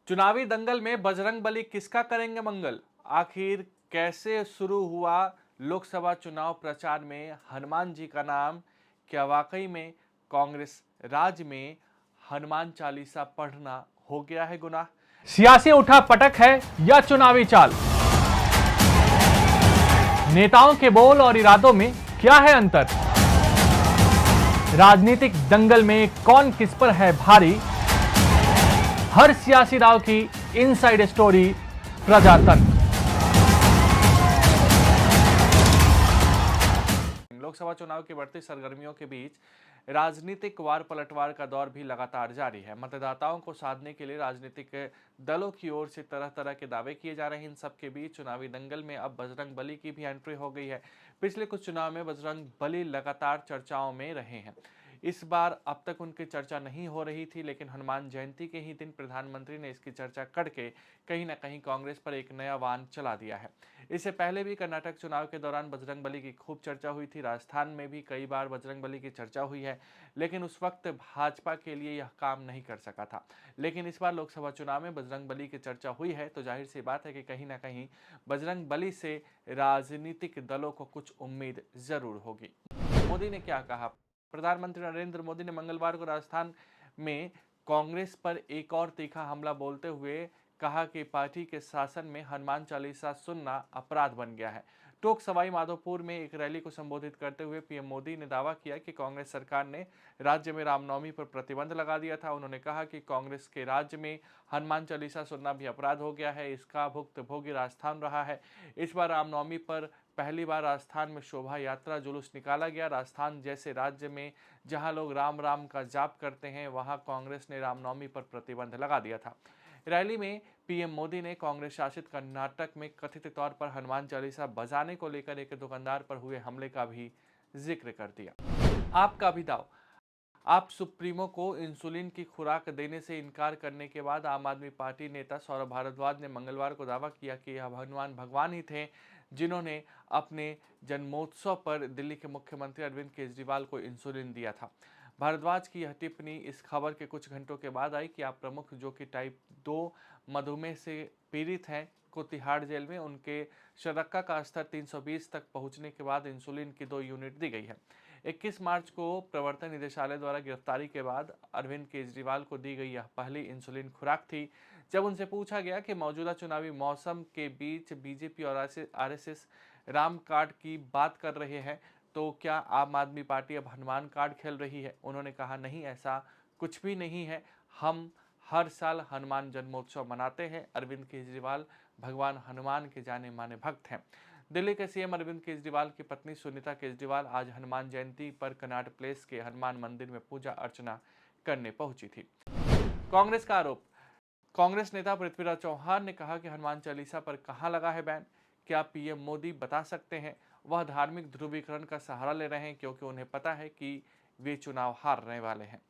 चुनावी दंगल में बजरंगबली किसका करेंगे मंगल? आखिर कैसे शुरू हुआ लोकसभा चुनाव प्रचार में हनुमान जी का नाम? क्या वाकई में कांग्रेस राज में हनुमान चालीसा पढ़ना हो गया है गुनाह? सियासी उठा पटक है या चुनावी चाल? नेताओं के बोल और इरादों में क्या है अंतर? राजनीतिक दंगल में कौन किस पर है भारी? हर सियासी दांव की इनसाइड स्टोरी प्रजातंत्र। लोकसभा चुनाव की बढ़ती सरगर्मियों के बीच राजनीतिक वार पलटवार का दौर भी लगातार जारी है। मतदाताओं को साधने के लिए राजनीतिक दलों की ओर से तरह तरह के दावे किए जा रहे हैं। इन सब के बीच चुनावी दंगल में अब बजरंग बली की भी एंट्री हो गई है। पिछले कुछ चुनाव में बजरंग बली लगातार चर्चाओं में रहे हैं। इस बार अब तक उनकी चर्चा नहीं हो रही थी, लेकिन हनुमान जयंती के ही दिन प्रधानमंत्री ने इसकी चर्चा करके कहीं ना कहीं कांग्रेस पर एक नया वान चला दिया है। इससे पहले भी कर्नाटक चुनाव के दौरान बजरंगबली की खूब चर्चा हुई थी। राजस्थान में भी कई बार बजरंगबली की चर्चा हुई है, लेकिन उस वक्त भाजपा के लिए यह काम नहीं कर सका था। लेकिन इस बार लोकसभा चुनाव में बजरंगबली की चर्चा हुई है, तो जाहिर सी बात है कि कहीं ना कहीं बजरंगबली से राजनीतिक दलों को कुछ उम्मीद जरूर होगी। मोदी ने क्या कहा? प्रधानमंत्री नरेंद्र मोदी ने मंगलवार को राजस्थान में कांग्रेस पर एक और तीखा हमला बोलते हुए कहा कि पार्टी के शासन में हनुमान चालीसा सुनना अपराध बन गया है। टोंक सवाई माधोपुर में एक रैली को संबोधित करते हुए पीएम मोदी ने दावा किया कि कांग्रेस सरकार ने राज्य में रामनवमी पर प्रतिबंध लगा दिया था। उन्होंने कहा कि कांग्रेस के राज्य में हनुमान चालीसा सुनना भी अपराध हो गया है। इसका भुक्तभोगी राजस्थान रहा है। इस बार रामनवमी पर पहली बार राजस्थान में शोभा यात्रा जुलूस निकाला गया। राजस्थान जैसे राज्य में जहां लोग राम राम का जाप करते हैं, वहां कांग्रेस ने रामनवमी पर प्रतिबंध लगा दिया था। रैली में पीएम मोदी ने कांग्रेस शासित कर्नाटक में कथित तौर पर हनुमान चालीसा बजाने को लेकर एक दुकानदार पर हुए हमले का भी जिक्र कर दिया। आपका भी दाव। आप सुप्रीमो को इंसुलिन की खुराक देने से इनकार करने के बाद आम आदमी पार्टी नेता सौरभ भारद्वाज ने मंगलवार को दावा किया कि यह हनुमान भगवान ही थे जिन्होंने अपने जन्मोत्सव पर दिल्ली के मुख्यमंत्री अरविंद केजरीवाल को इंसुलिन दिया था। भारद्वाज की यह टिप्पणी इस खबर के कुछ घंटों के बाद आई कि आप प्रमुख जो कि टाइप 2 मधुमेह से पीड़ित हैं को तिहाड़ जेल में उनके शर्करा का स्तर 320 तक पहुंचने के बाद इंसुलिन की 2 यूनिट दी गई है। 21 मार्च को प्रवर्तन निदेशालय द्वारा गिरफ्तारी के बाद अरविंद केजरीवाल को दी गई यह पहली इंसुलिन खुराक थी। जब उनसे पूछा गया कि मौजूदा चुनावी मौसम के बीच बीजेपी और आरएसएस राम कार्ड की बात कर रहे हैं, तो क्या आम आदमी पार्टी अब हनुमान कार्ड खेल रही है? उन्होंने कहा, नहीं, ऐसा कुछ भी नहीं है। हम हर साल हनुमान जन्मोत्सव मनाते हैं। अरविंद केजरीवाल भगवान हनुमान के जाने माने भक्त हैं। दिल्ली के सीएम अरविंद केजरीवाल की पत्नी सुनीता केजरीवाल आज हनुमान जयंती पर कनॉट प्लेस के हनुमान मंदिर में पूजा अर्चना करने पहुंची थी। कांग्रेस का आरोप। कांग्रेस नेता पृथ्वीराज चौहान ने कहा कि हनुमान चालीसा पर कहां लगा है बैन? क्या पीएम मोदी बता सकते हैं? वह धार्मिक ध्रुवीकरण का सहारा ले रहे हैं क्योंकि उन्हें पता है कि वे चुनाव हारने वाले हैं।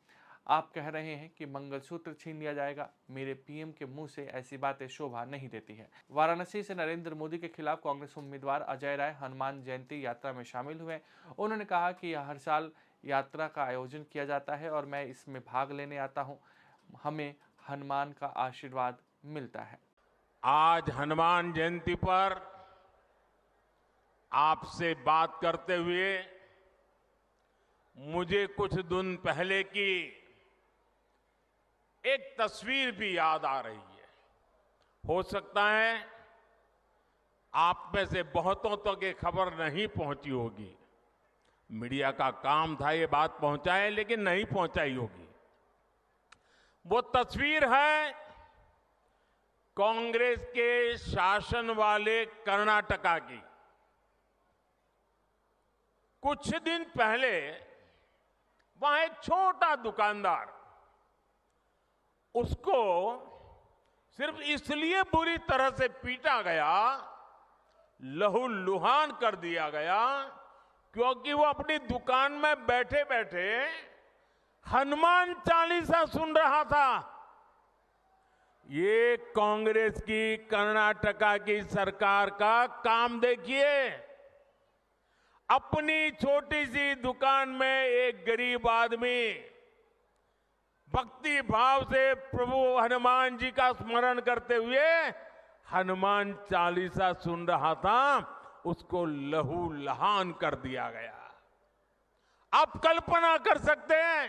आप कह रहे हैं कि मंगलसूत्र छीन लिया जाएगा। मेरे पीएम के मुंह से ऐसी बातें शोभा नहीं देती है। वाराणसी से नरेंद्र मोदी के खिलाफ कांग्रेस उम्मीदवार अजय राय हनुमान जयंती यात्रा में शामिल हुए। उन्होंने कहा कि यह हर साल यात्रा का आयोजन किया जाता है और मैं इसमें भाग लेने आता हूं। हमें हनुमान का आशीर्वाद मिलता है। आज हनुमान जयंती पर आपसे बात करते हुए मुझे कुछ दिन पहले की एक तस्वीर भी याद आ रही है। हो सकता है आप में से बहुतों तक ये खबर नहीं पहुंची होगी। मीडिया का काम था ये बात पहुंचाए, लेकिन नहीं पहुंचाई होगी। वो तस्वीर है कांग्रेस के शासन वाले कर्नाटका की। कुछ दिन पहले वहां एक छोटा दुकानदार, उसको सिर्फ इसलिए बुरी तरह से पीटा गया, लहूलुहान कर दिया गया, क्योंकि वो अपनी दुकान में बैठे बैठे हनुमान चालीसा सुन रहा था। ये कांग्रेस की कर्नाटका की सरकार का काम देखिए। अपनी छोटी सी दुकान में एक गरीब आदमी भक्ति भाव से प्रभु हनुमान जी का स्मरण करते हुए हनुमान चालीसा सुन रहा था, उसको लहू लहान कर दिया गया। आप कल्पना कर सकते हैं,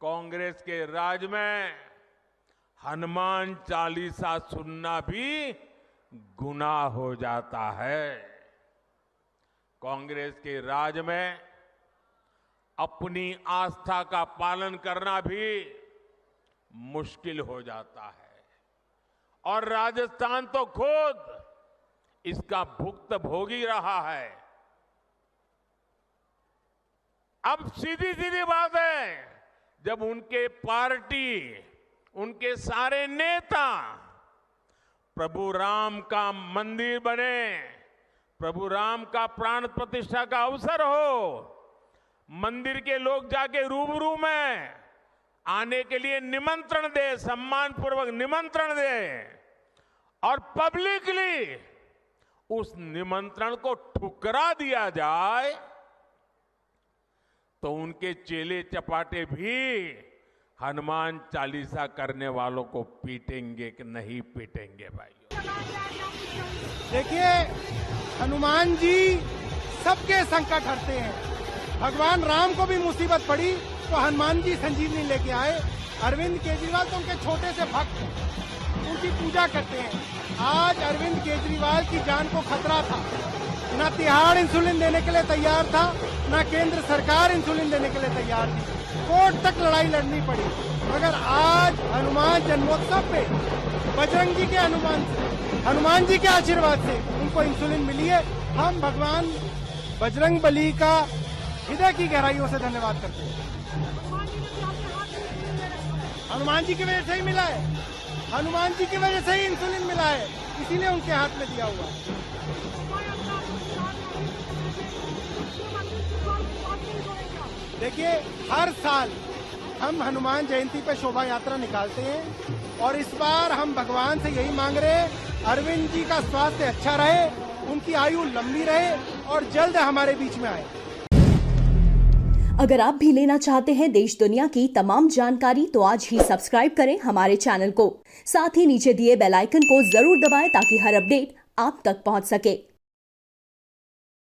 कांग्रेस के राज में हनुमान चालीसा सुनना भी गुनाह हो जाता है। कांग्रेस के राज में अपनी आस्था का पालन करना भी मुश्किल हो जाता है, और राजस्थान तो खुद इसका भुक्तभोगी रहा है। अब सीधी सीधी बात है, जब उनके पार्टी, उनके सारे नेता प्रभु राम का मंदिर बने, प्रभु राम का प्राण प्रतिष्ठा का अवसर हो, मंदिर के लोग जाके रूबरू में आने के लिए निमंत्रण दे, सम्मानपूर्वक निमंत्रण दे, और पब्लिकली उस निमंत्रण को ठुकरा दिया जाए, तो उनके चेले चपाटे भी हनुमान चालीसा करने वालों को पीटेंगे कि नहीं पीटेंगे भाइयों? देखिए, हनुमान जी सबके संकट हरते हैं। भगवान राम को भी मुसीबत पड़ी तो हनुमान जी संजीवनी लेके आए। अरविंद केजरीवाल तो उनके छोटे से भक्त हैं, उनकी पूजा करते हैं। आज अरविंद केजरीवाल की जान को खतरा था, ना तिहाड़ इंसुलिन देने के लिए तैयार था, ना केंद्र सरकार इंसुलिन देने के लिए तैयार थी। कोर्ट तक लड़ाई लड़नी पड़ी, मगर आज हनुमान जन्मोत्सव पे बजरंग जी के हनुमान जी के आशीर्वाद से उनको इंसुलिन मिली है। हम भगवान बजरंग बली का हृदय की गहराइयों से धन्यवाद करते हैं। हनुमान जी की वजह से ही मिला है, हनुमान जी की वजह से ही इंसुलिन मिला है, इसीलिए उनके हाथ में दिया हुआ है। देखिए, हर साल हम हनुमान जयंती पे शोभा यात्रा निकालते हैं, और इस बार हम भगवान से यही मांग रहे हैं, अरविंद जी का स्वास्थ्य अच्छा रहे, उनकी आयु लंबी रहे और जल्द हमारे बीच में आए। अगर आप भी लेना चाहते हैं देश दुनिया की तमाम जानकारी, तो आज ही सब्सक्राइब करें हमारे चैनल को। साथ ही नीचे दिए बेल आइकन को जरूर दबाएं ताकि हर अपडेट आप तक पहुंच सके।